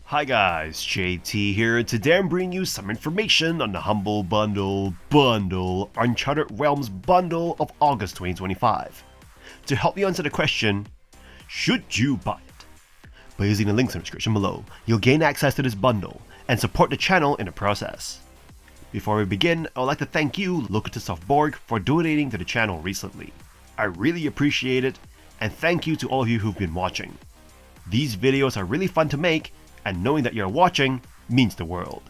Hi guys, JT here, and today I'm bringing you some information on the Humble Bundle Uncharted Realms Bundle of August 2025. To help you answer the question, should you buy it? By using the links in the description below, you'll gain access to this bundle and support the channel in the process. Before we begin, I would like to thank you, Locatus for donating to the channel recently. I really appreciate it, and thank you to all of you who've been watching. These videos are really fun to make, and knowing that you're watching means the world.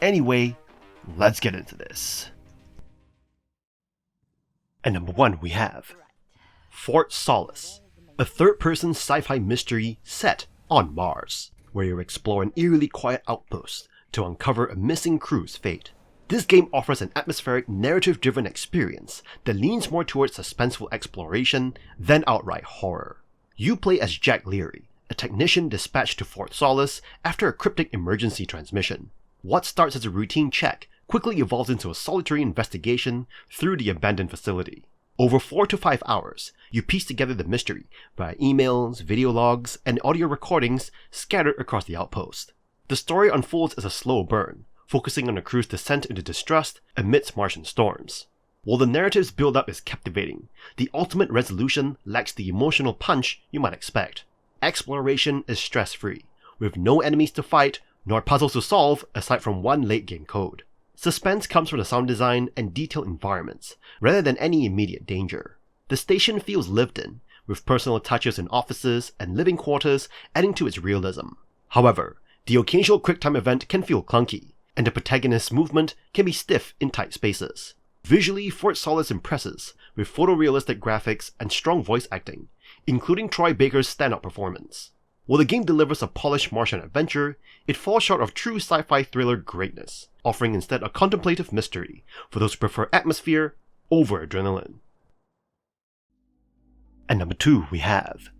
Anyway, let's get into this. And number 1 we have Fort Solis, a third-person sci-fi mystery set on Mars, where you explore an eerily quiet outpost to uncover a missing crew's fate. This game offers an atmospheric, narrative-driven experience that leans more towards suspenseful exploration than outright horror. You play as Jack Leary, a technician dispatched to Fort Solis after a cryptic emergency transmission. What starts as a routine check quickly evolves into a solitary investigation through the abandoned facility. Over 4 to 5 hours, you piece together the mystery via emails, video logs, and audio recordings scattered across the outpost. The story unfolds as a slow burn, focusing on the crew's descent into distrust amidst Martian storms. While the narrative's build-up is captivating, the ultimate resolution lacks the emotional punch you might expect. Exploration is stress-free, with no enemies to fight nor puzzles to solve aside from one late-game code. Suspense comes from the sound design and detailed environments, rather than any immediate danger. The station feels lived in, with personal touches in offices and living quarters adding to its realism. However, the occasional quick-time event can feel clunky, and the protagonist's movement can be stiff in tight spaces. Visually, Fort Solis impresses, with photorealistic graphics and strong voice acting, including Troy Baker's standout performance. While the game delivers a polished Martian adventure, it falls short of true sci-fi thriller greatness, offering instead a contemplative mystery for those who prefer atmosphere over adrenaline. And number 2 we have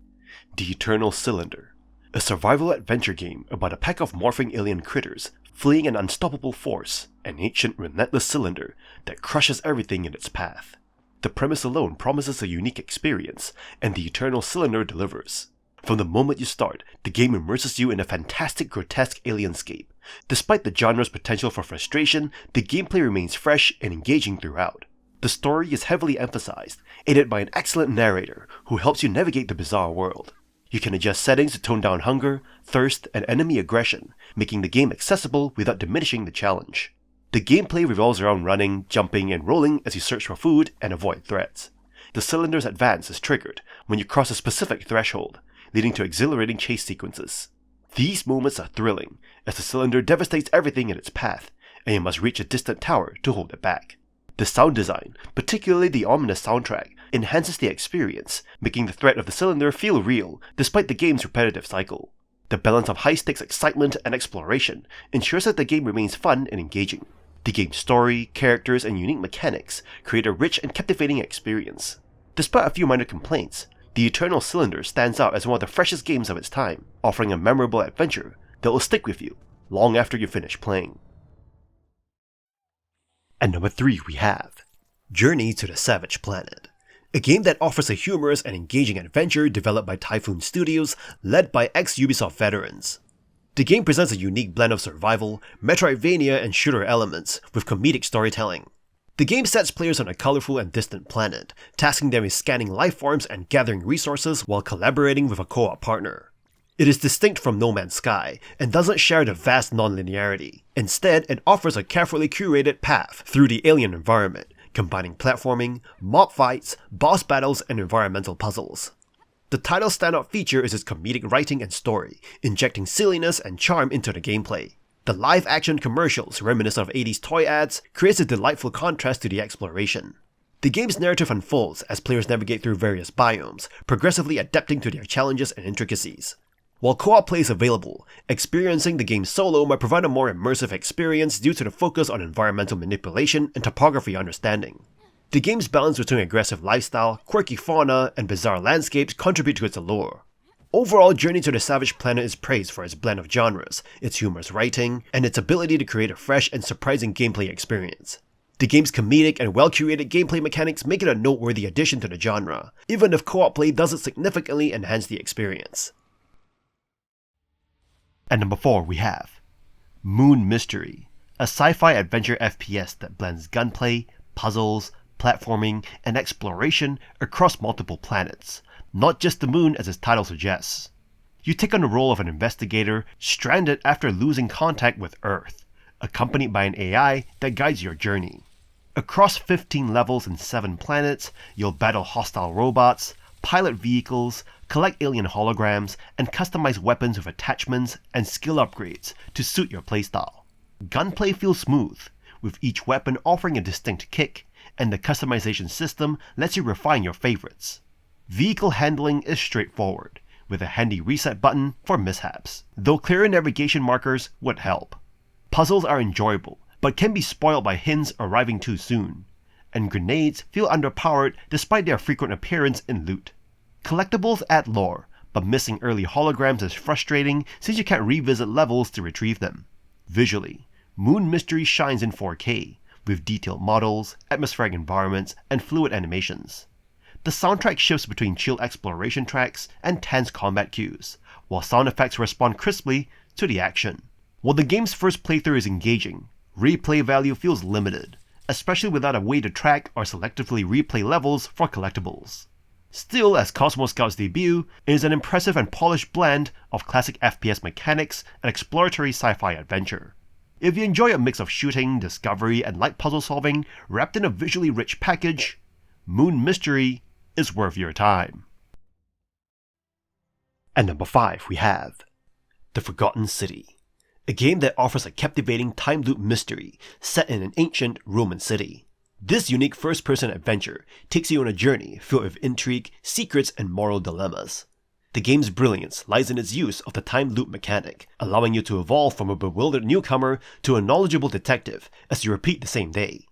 The Eternal Cylinder, a survival adventure game about a pack of morphing alien critters fleeing an unstoppable force, an ancient relentless cylinder that crushes everything in its path. The premise alone promises a unique experience, and the Eternal Cylinder delivers. From the moment you start, the game immerses you in a fantastic, grotesque alienscape. Despite the genre's potential for frustration, the gameplay remains fresh and engaging throughout. The story is heavily emphasized, aided by an excellent narrator who helps you navigate the bizarre world. You can adjust settings to tone down hunger, thirst, and enemy aggression, making the game accessible without diminishing the challenge. The gameplay revolves around running, jumping, and rolling as you search for food and avoid threats. The cylinder's advance is triggered when you cross a specific threshold, leading to exhilarating chase sequences. These moments are thrilling, as the cylinder devastates everything in its path, and you must reach a distant tower to hold it back. The sound design, particularly the ominous soundtrack, enhances the experience, making the threat of the cylinder feel real despite the game's repetitive cycle. The balance of high-stakes excitement and exploration ensures that the game remains fun and engaging. The game's story, characters, and unique mechanics create a rich and captivating experience. Despite a few minor complaints, The Eternal Cylinder stands out as one of the freshest games of its time, offering a memorable adventure that will stick with you long after you finish playing. And number 3 we have Journey to the Savage Planet, a game that offers a humorous and engaging adventure developed by Typhoon Studios, led by ex-Ubisoft veterans. The game presents a unique blend of survival, Metroidvania, and shooter elements, with comedic storytelling. The game sets players on a colorful and distant planet, tasking them with scanning life forms and gathering resources while collaborating with a co-op partner. It is distinct from No Man's Sky, and doesn't share the vast non-linearity. Instead, it offers a carefully curated path through the alien environment, combining platforming, mob fights, boss battles, and environmental puzzles. The title's standout feature is its comedic writing and story, injecting silliness and charm into the gameplay. The live-action commercials, reminiscent of 80s toy ads, creates a delightful contrast to the exploration. The game's narrative unfolds as players navigate through various biomes, progressively adapting to their challenges and intricacies. While co-op play is available, experiencing the game solo might provide a more immersive experience due to the focus on environmental manipulation and topography understanding. The game's balance between aggressive lifestyle, quirky fauna, and bizarre landscapes contribute to its allure. Overall, Journey to the Savage Planet is praised for its blend of genres, its humorous writing, and its ability to create a fresh and surprising gameplay experience. The game's comedic and well-curated gameplay mechanics make it a noteworthy addition to the genre, even if co-op play doesn't significantly enhance the experience. At number 4 we have Moon Mystery, a sci-fi adventure FPS that blends gunplay, puzzles, platforming, and exploration across multiple planets, not just the moon as its title suggests. You take on the role of an investigator stranded after losing contact with Earth, accompanied by an AI that guides your journey. Across 15 levels and 7 planets, you'll battle hostile robots, pilot vehicles, collect alien holograms, and customize weapons with attachments and skill upgrades to suit your playstyle. Gunplay feels smooth, with each weapon offering a distinct kick, and the customization system lets you refine your favorites. Vehicle handling is straightforward, with a handy reset button for mishaps, though clearer navigation markers would help. Puzzles are enjoyable, but can be spoiled by hints arriving too soon, and grenades feel underpowered despite their frequent appearance in loot. Collectibles add lore, but missing early holograms is frustrating since you can't revisit levels to retrieve them. Visually, Moon Mystery shines in 4K, with detailed models, atmospheric environments, and fluid animations. The soundtrack shifts between chill exploration tracks and tense combat cues, while sound effects respond crisply to the action. While the game's first playthrough is engaging, replay value feels limited, especially without a way to track or selectively replay levels for collectibles. Still, as Cosmo Scout's debut, it is an impressive and polished blend of classic FPS mechanics and exploratory sci-fi adventure. If you enjoy a mix of shooting, discovery, and light puzzle solving wrapped in a visually rich package, Moon Mystery is worth your time. At number 5 we have The Forgotten City, a game that offers a captivating time loop mystery set in an ancient Roman city. This unique first-person adventure takes you on a journey filled with intrigue, secrets, and moral dilemmas. The game's brilliance lies in its use of the time loop mechanic, allowing you to evolve from a bewildered newcomer to a knowledgeable detective as you repeat the same day.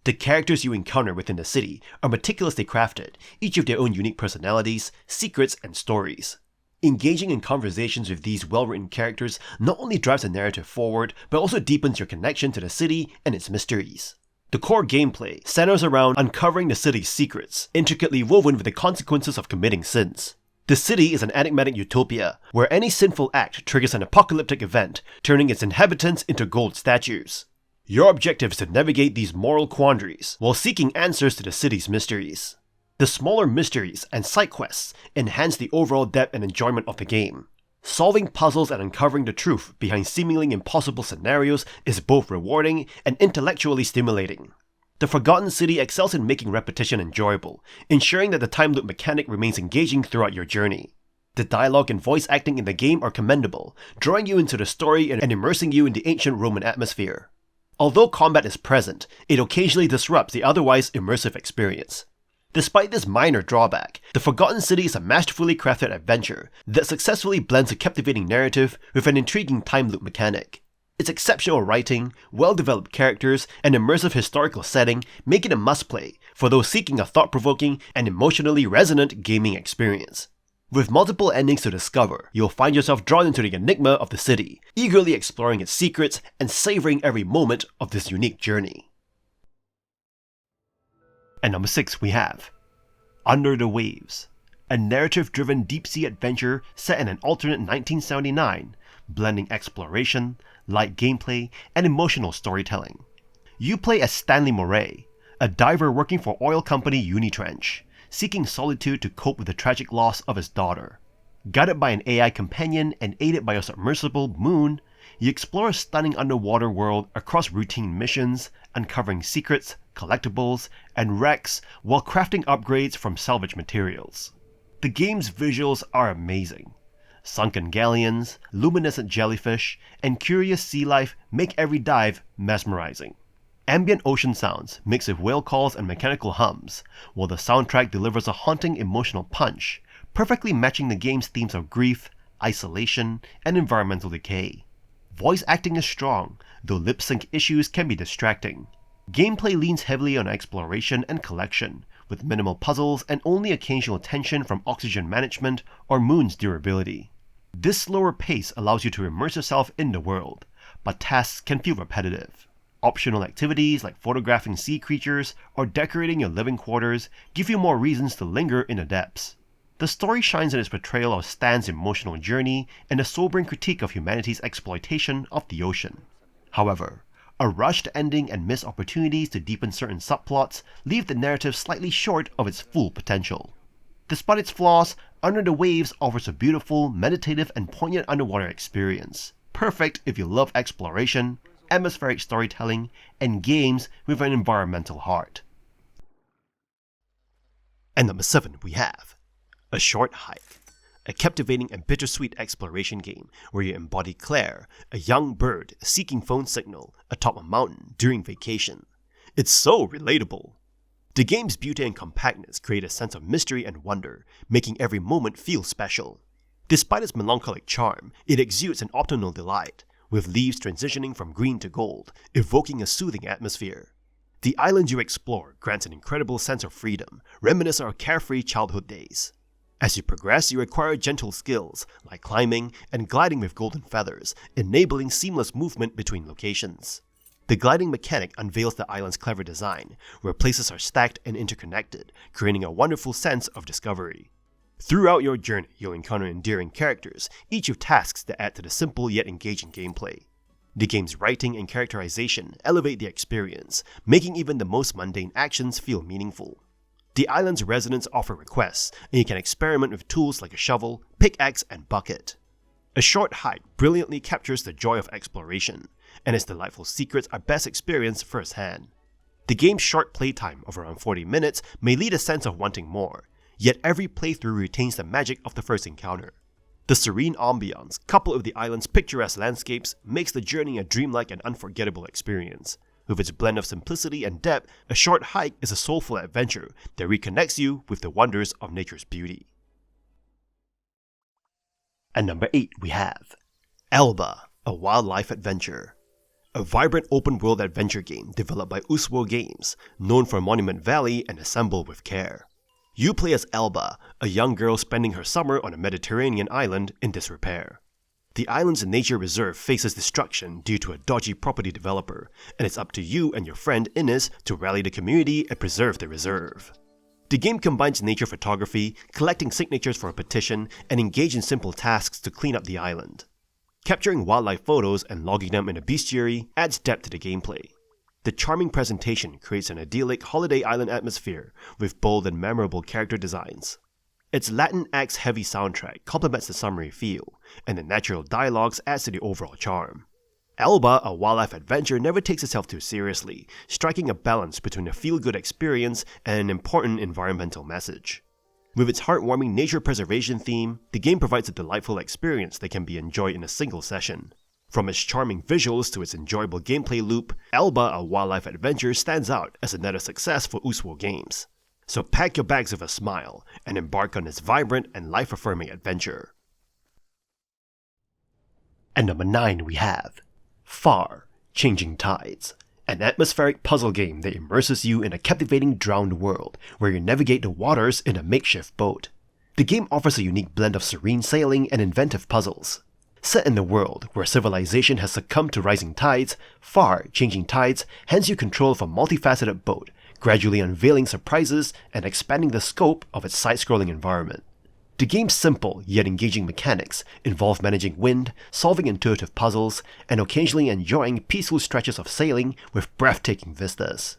The characters you encounter within the city are meticulously crafted, each with their own unique personalities, secrets, and stories. Engaging in conversations with these well-written characters not only drives the narrative forward, but also deepens your connection to the city and its mysteries. The core gameplay centers around uncovering the city's secrets, intricately woven with the consequences of committing sins. The city is an enigmatic utopia, where any sinful act triggers an apocalyptic event, turning its inhabitants into gold statues. Your objective is to navigate these moral quandaries, while seeking answers to the city's mysteries. The smaller mysteries and side quests enhance the overall depth and enjoyment of the game. Solving puzzles and uncovering the truth behind seemingly impossible scenarios is both rewarding and intellectually stimulating. The Forgotten City excels in making repetition enjoyable, ensuring that the time loop mechanic remains engaging throughout your journey. The dialogue and voice acting in the game are commendable, drawing you into the story and immersing you in the ancient Roman atmosphere. Although combat is present, it occasionally disrupts the otherwise immersive experience. Despite this minor drawback, The Forgotten City is a masterfully crafted adventure that successfully blends a captivating narrative with an intriguing time loop mechanic. Its exceptional writing, well-developed characters, and immersive historical setting make it a must-play for those seeking a thought-provoking and emotionally resonant gaming experience. With multiple endings to discover, you'll find yourself drawn into the enigma of the city, eagerly exploring its secrets and savoring every moment of this unique journey. At number 6 we have Under the Waves, a narrative-driven deep-sea adventure set in an alternate 1979, blending exploration, light gameplay, and emotional storytelling. You play as Stanley Moray, a diver working for oil company Unitrench, seeking solitude to cope with the tragic loss of his daughter. Guided by an AI companion and aided by a submersible Moon, you explore a stunning underwater world across routine missions, uncovering secrets, collectibles, and wrecks while crafting upgrades from salvage materials. The game's visuals are amazing. Sunken galleons, luminescent jellyfish, and curious sea life make every dive mesmerizing. Ambient ocean sounds mix with whale calls and mechanical hums, while the soundtrack delivers a haunting emotional punch, perfectly matching the game's themes of grief, isolation, and environmental decay. Voice acting is strong, though lip sync issues can be distracting. Gameplay leans heavily on exploration and collection, with minimal puzzles and only occasional tension from oxygen management or Moon's durability. This slower pace allows you to immerse yourself in the world, but tasks can feel repetitive. Optional activities like photographing sea creatures or decorating your living quarters give you more reasons to linger in the depths. The story shines in its portrayal of Stan's emotional journey and a sobering critique of humanity's exploitation of the ocean. However, a rushed ending and missed opportunities to deepen certain subplots leave the narrative slightly short of its full potential. Despite its flaws, Under the Waves offers a beautiful, meditative, and poignant underwater experience, perfect if you love exploration, atmospheric storytelling, and games with an environmental heart. And number 7 we have A Short Hike, a captivating and bittersweet exploration game where you embody Claire, a young bird seeking phone signal atop a mountain during vacation. It's so relatable. The game's beauty and compactness create a sense of mystery and wonder, making every moment feel special. Despite its melancholic charm, it exudes an autumnal delight, with leaves transitioning from green to gold, evoking a soothing atmosphere. The island you explore grants an incredible sense of freedom, reminiscent of carefree childhood days. As you progress, you acquire gentle skills, like climbing and gliding with golden feathers, enabling seamless movement between locations. The gliding mechanic unveils the island's clever design, where places are stacked and interconnected, creating a wonderful sense of discovery. Throughout your journey, you'll encounter endearing characters, each with tasks that add to the simple yet engaging gameplay. The game's writing and characterization elevate the experience, making even the most mundane actions feel meaningful. The island's residents offer requests, and you can experiment with tools like a shovel, pickaxe, and bucket. A Short Hike brilliantly captures the joy of exploration, and its delightful secrets are best experienced firsthand. The game's short playtime of around 40 minutes may lead a sense of wanting more, yet every playthrough retains the magic of the first encounter. The serene ambiance, coupled with the island's picturesque landscapes, makes the journey a dreamlike and unforgettable experience. With its blend of simplicity and depth, A Short Hike is a soulful adventure that reconnects you with the wonders of nature's beauty. And number 8 we have Alba, a wildlife adventure. A vibrant open-world adventure game developed by Uswo Games, known for Monument Valley and assembled with care. You play as Alba, a young girl spending her summer on a Mediterranean island in disrepair. The island's nature reserve faces destruction due to a dodgy property developer, and it's up to you and your friend Ines to rally the community and preserve the reserve. The game combines nature photography, collecting signatures for a petition, and engage in simple tasks to clean up the island. Capturing wildlife photos and logging them in a bestiary adds depth to the gameplay. The charming presentation creates an idyllic holiday island atmosphere with bold and memorable character designs. Its Latin X-heavy soundtrack complements the summery feel, and the natural dialogues adds to the overall charm. Alba, a wildlife adventure, never takes itself too seriously, striking a balance between a feel-good experience and an important environmental message. With its heartwarming nature preservation theme, the game provides a delightful experience that can be enjoyed in a single session. From its charming visuals to its enjoyable gameplay loop, Alba, a wildlife adventure, stands out as a net of success for Uswo Games. So pack your bags with a smile and embark on this vibrant and life-affirming adventure. And number 9 we have Far, Changing Tides, an atmospheric puzzle game that immerses you in a captivating drowned world where you navigate the waters in a makeshift boat. The game offers a unique blend of serene sailing and inventive puzzles. Set in a world where civilization has succumbed to rising tides, Far, Changing Tides hands you control of a multifaceted boat, gradually unveiling surprises and expanding the scope of its side-scrolling environment. The game's simple yet engaging mechanics involve managing wind, solving intuitive puzzles, and occasionally enjoying peaceful stretches of sailing with breathtaking vistas.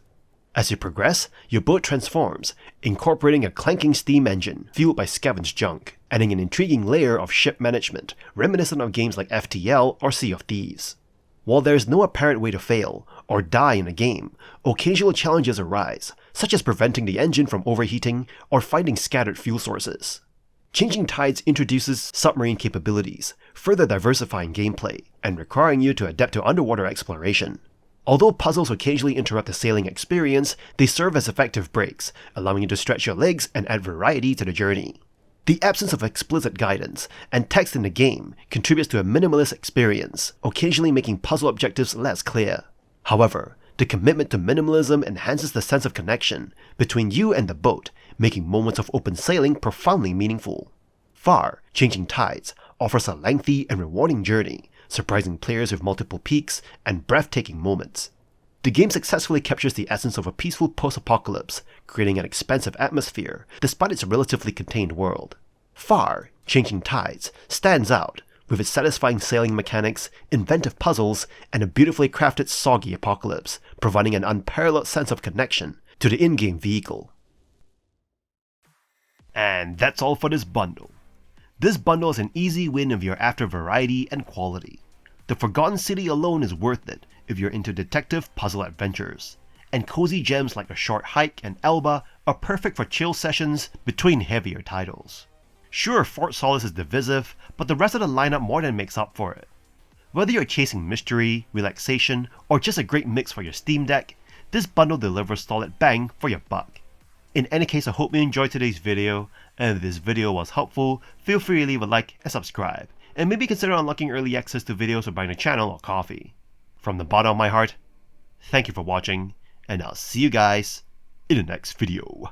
As you progress, your boat transforms, incorporating a clanking steam engine fueled by scavenged junk, adding an intriguing layer of ship management reminiscent of games like FTL or Sea of Thieves. While there is no apparent way to fail or die in a game, occasional challenges arise, such as preventing the engine from overheating or finding scattered fuel sources. Changing Tides introduces submarine capabilities, further diversifying gameplay and requiring you to adapt to underwater exploration. Although puzzles occasionally interrupt the sailing experience, they serve as effective breaks, allowing you to stretch your legs and add variety to the journey. The absence of explicit guidance and text in the game contributes to a minimalist experience, occasionally making puzzle objectives less clear. However, the commitment to minimalism enhances the sense of connection between you and the boat, making moments of open sailing profoundly meaningful. Far, Changing Tides offers a lengthy and rewarding journey, surprising players with multiple peaks and breathtaking moments. The game successfully captures the essence of a peaceful post-apocalypse, creating an expansive atmosphere despite its relatively contained world. Far, Changing Tides stands out with its satisfying sailing mechanics, inventive puzzles, and a beautifully crafted soggy apocalypse, providing an unparalleled sense of connection to the in-game vehicle. And that's all for this bundle. This bundle is an easy win if you're after variety and quality. The Forgotten City alone is worth it if you're into detective puzzle adventures, and cozy gems like A Short Hike and Alba are perfect for chill sessions between heavier titles. Sure, Fort Solis is divisive, but the rest of the lineup more than makes up for it. Whether you're chasing mystery, relaxation, or just a great mix for your Steam Deck, this bundle delivers solid bang for your buck. In any case, I hope you enjoyed today's video, and if this video was helpful, feel free to leave a like and subscribe, and maybe consider unlocking early access to videos or buying the channel or coffee. From the bottom of my heart, thank you for watching, and I'll see you guys in the next video.